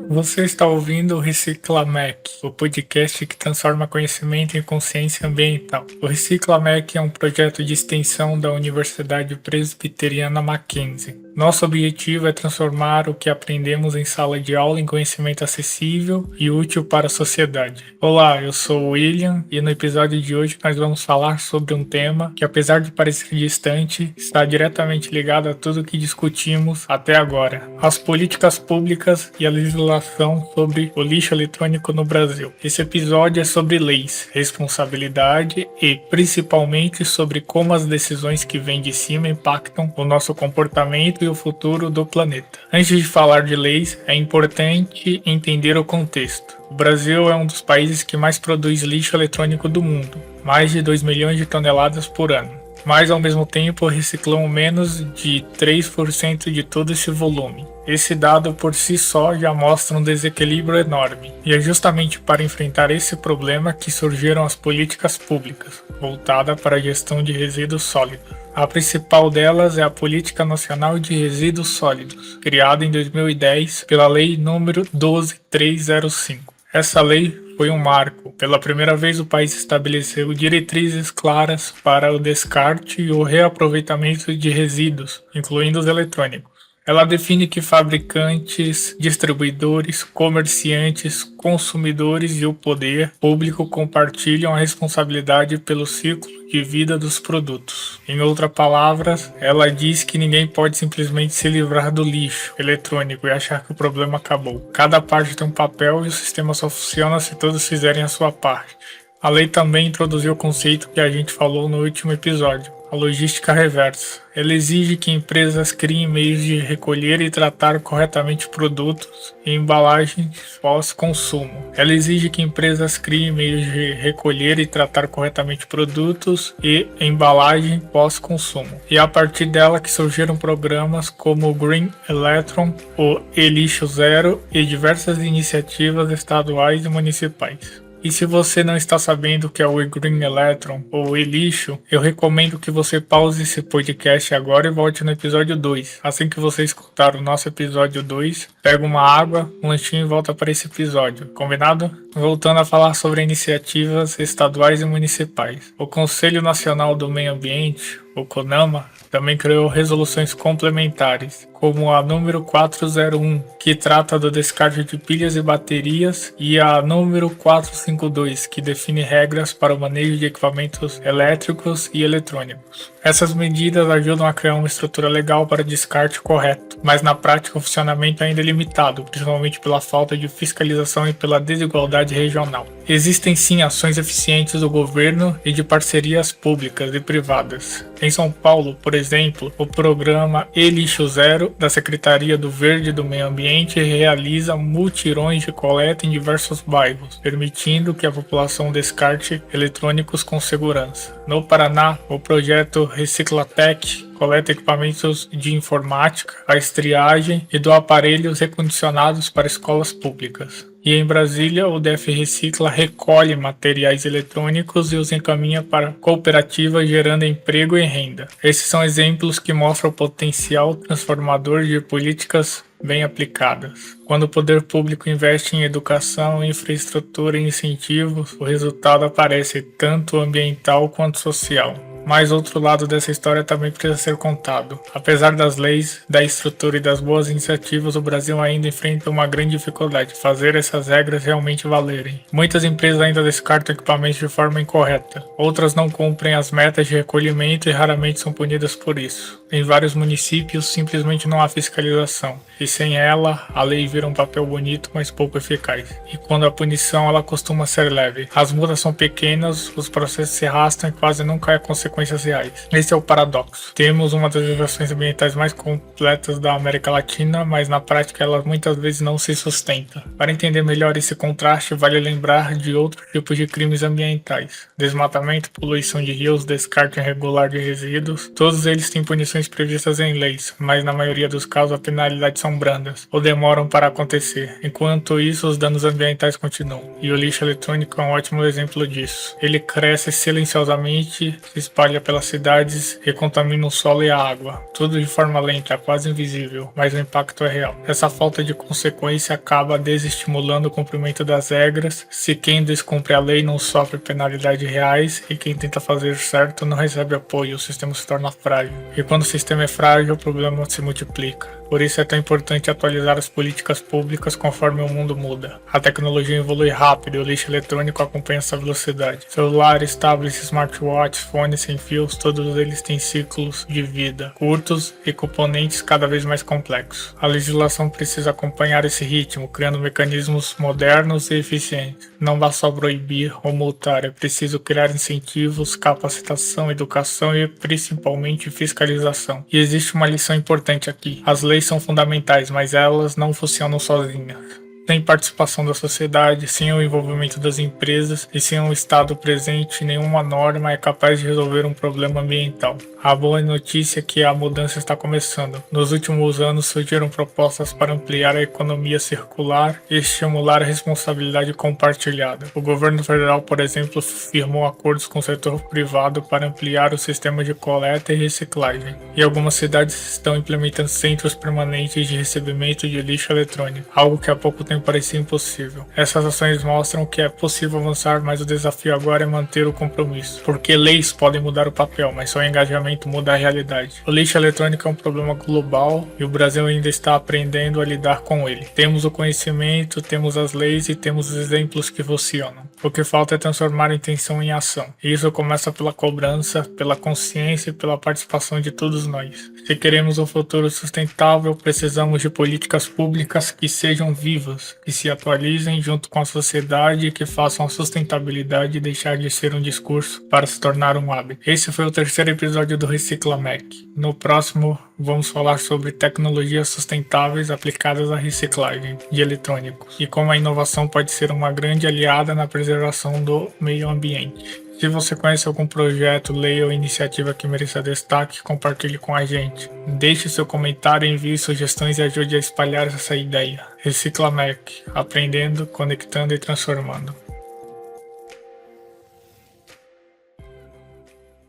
Você está ouvindo o Reciclamec, o podcast que transforma conhecimento em consciência ambiental. O Reciclamec é um projeto de extensão da Universidade Presbiteriana Mackenzie. Nosso objetivo é transformar o que aprendemos em sala de aula em conhecimento acessível e útil para a sociedade. Olá, eu sou o William e no episódio de hoje nós vamos falar sobre um tema que, apesar de parecer distante, está diretamente ligado a tudo o que discutimos até agora: as políticas públicas e a legislação sobre o lixo eletrônico no Brasil. Esse episódio é sobre leis, responsabilidade e, principalmente, sobre como as decisões que vêm de cima impactam o nosso comportamento e o futuro do planeta. Antes de falar de leis, é importante entender o contexto. O Brasil é um dos países que mais produz lixo eletrônico do mundo, mais de 2 milhões de toneladas por ano. Mas, ao mesmo tempo, reciclamos menos de 3% de todo esse volume. Esse dado por si só já mostra um desequilíbrio enorme. E é justamente para enfrentar esse problema que surgiram as políticas públicas, voltadas para a gestão de resíduos sólidos. A principal delas é a Política Nacional de Resíduos Sólidos, criada em 2010 pela Lei nº 12305. Essa lei foi um marco. Pela primeira vez, o país estabeleceu diretrizes claras para o descarte e o reaproveitamento de resíduos, incluindo os eletrônicos. Ela define que fabricantes, distribuidores, comerciantes, consumidores e o poder público compartilham a responsabilidade pelo ciclo de vida dos produtos. Em outras palavras, ela diz que ninguém pode simplesmente se livrar do lixo eletrônico e achar que o problema acabou. Cada parte tem um papel e o sistema só funciona se todos fizerem a sua parte. A lei também introduziu o conceito que a gente falou no último episódio: a logística reversa. Ela exige que empresas criem meios de recolher e tratar corretamente produtos e embalagens pós-consumo. Ela exige que empresas criem meios de recolher e tratar corretamente produtos e embalagem pós-consumo. E a partir dela que surgiram programas como o Green Electron, o E-Lixo Zero e diversas iniciativas estaduais e municipais. E se você não está sabendo o que é o Green Electron ou e-lixo, eu recomendo que você pause esse podcast agora e volte no episódio 2. Assim que você escutar o nosso episódio 2, pega uma água, um lanchinho e volta para esse episódio. Combinado? Voltando a falar sobre iniciativas estaduais e municipais. O Conselho Nacional do Meio Ambiente, o CONAMA, também criou resoluções complementares, como a número 401, que trata do descarte de pilhas e baterias, e a número 452, que define regras para o manejo de equipamentos elétricos e eletrônicos. Essas medidas ajudam a criar uma estrutura legal para descarte correto, mas na prática o funcionamento ainda é limitado, principalmente pela falta de fiscalização e pela desigualdade regional. Existem sim ações eficientes do governo e de parcerias públicas e privadas. Em São Paulo, por exemplo, o programa E-Lixo Zero da Secretaria do Verde e do Meio Ambiente realiza mutirões de coleta em diversos bairros, permitindo que a população descarte eletrônicos com segurança. No Paraná, o projeto Reciclatec coleta equipamentos de informática, a estriagem e do aparelhos recondicionados para escolas públicas. E em Brasília, o DF Recicla recolhe materiais eletrônicos e os encaminha para cooperativas, gerando emprego e renda. Esses são exemplos que mostram o potencial transformador de políticas bem aplicadas. Quando o poder público investe em educação, infraestrutura e incentivos, o resultado aparece tanto ambiental quanto social. Mas outro lado dessa história também precisa ser contado. Apesar das leis, da estrutura e das boas iniciativas, o Brasil ainda enfrenta uma grande dificuldade: fazer essas regras realmente valerem. Muitas empresas ainda descartam equipamentos de forma incorreta. Outras não cumprem as metas de recolhimento e raramente são punidas por isso. Em vários municípios, simplesmente não há fiscalização. E sem ela, a lei vira um papel bonito, mas pouco eficaz. E quando a punição, ela costuma ser leve. As multas são pequenas, os processos se arrastam e quase nunca há consequências reais. Esse é o paradoxo. Temos uma das legislações ambientais mais completas da América Latina, mas na prática ela muitas vezes não se sustenta. Para entender melhor esse contraste, vale lembrar de outros tipos de crimes ambientais: desmatamento, poluição de rios, descarte irregular de resíduos. Todos eles têm punições previstas em leis, mas na maioria dos casos as penalidades são brandas ou demoram para acontecer. Enquanto isso, os danos ambientais continuam. E o lixo eletrônico é um ótimo exemplo disso. Ele cresce silenciosamente, se espalha espalha pelas cidades e contamina o solo e a água. Tudo de forma lenta, quase invisível, mas o impacto é real. Essa falta de consequência acaba desestimulando o cumprimento das regras. Se quem descumpre a lei não sofre penalidades reais e quem tenta fazer certo não recebe apoio, o sistema se torna frágil. E quando o sistema é frágil, o problema se multiplica. Por isso é tão importante atualizar as políticas públicas conforme o mundo muda. A tecnologia evolui rápido e o lixo eletrônico acompanha essa velocidade. Celulares, tablets, smartwatches, fones sem fios, todos eles têm ciclos de vida curtos e componentes cada vez mais complexos. A legislação precisa acompanhar esse ritmo, criando mecanismos modernos e eficientes. Não basta só proibir ou multar, é preciso criar incentivos, capacitação, educação e principalmente fiscalização. E existe uma lição importante aqui. As leis são fundamentais, mas elas não funcionam sozinhas. Sem participação da sociedade, sem o envolvimento das empresas e sem um Estado presente, nenhuma norma é capaz de resolver um problema ambiental. A boa notícia é que a mudança está começando. Nos últimos anos surgiram propostas para ampliar a economia circular e estimular a responsabilidade compartilhada. O governo federal, por exemplo, firmou acordos com o setor privado para ampliar o sistema de coleta e reciclagem. E algumas cidades estão implementando centros permanentes de recebimento de lixo eletrônico, algo que há pouco tempo parecia impossível. Essas ações mostram que é possível avançar, mas o desafio agora é manter o compromisso. Porque leis podem mudar o papel, mas só o engajamento muda a realidade. O lixo eletrônico é um problema global e o Brasil ainda está aprendendo a lidar com ele. Temos o conhecimento, temos as leis e temos os exemplos que funcionam. O que falta é transformar a intenção em ação. E isso começa pela cobrança, pela consciência e pela participação de todos nós. Se queremos um futuro sustentável, precisamos de políticas públicas que sejam vivas, que se atualizem junto com a sociedade e que façam a sustentabilidade deixar de ser um discurso para se tornar um hábito. Esse foi o terceiro episódio do Reciclamec. No próximo, vamos falar sobre tecnologias sustentáveis aplicadas à reciclagem de eletrônicos e como a inovação pode ser uma grande aliada na preservação do meio ambiente. Se você conhece algum projeto, lei ou iniciativa que mereça destaque, compartilhe com a gente. Deixe seu comentário, envie sugestões e ajude a espalhar essa ideia. Reciclamec, aprendendo, conectando e transformando.